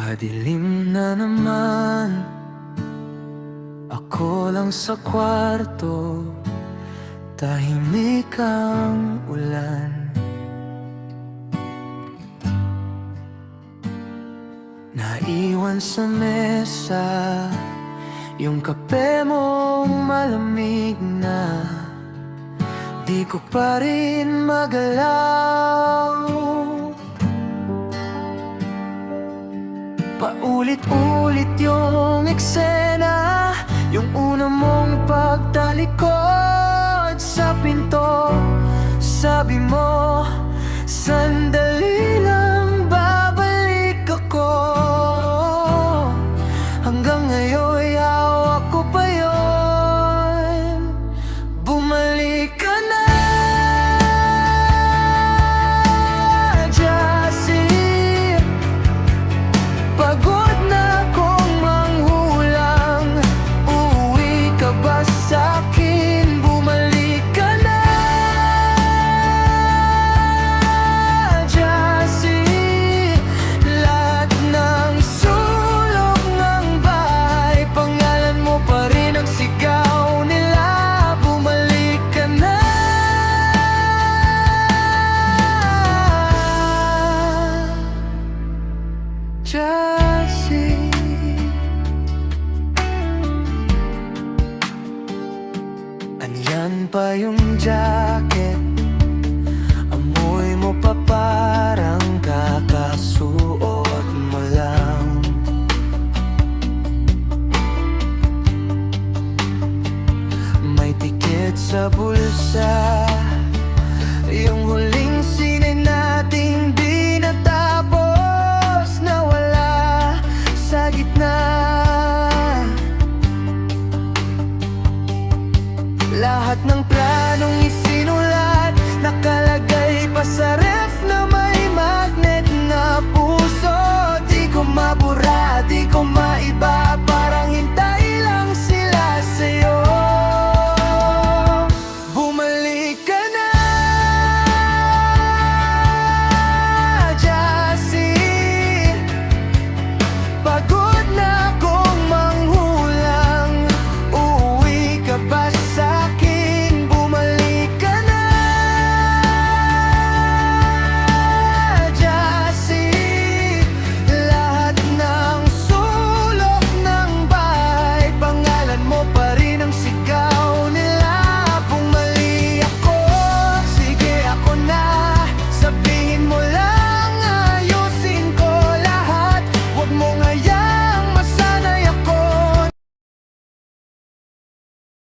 Padilim na naman, ako lang sa kwarto, tahimik ang ulan. Naiwan sa mesa yung kape mong malamig na, di ko pa rin magalaw. Paulit-ulit yung eksena, yung una mong pagtalikod sa pinto. Sabi mo, sandali lang, babalik ako. Hanggang ngayon ay hawak ko pa yun. Bumalik ka na, Jessie. Pagod na akong manghulang, uuwi ka ba sa'kin? Bumalik ka na, Jessie. Lahat ng sulok ng bahay, pangalan mo pa rin ang sigaw nila. Bumalik ka na, Jessie. Andyan pa yung jacket, amoy mo pa parang kakasuot mo lang. May tiket sa bulsa,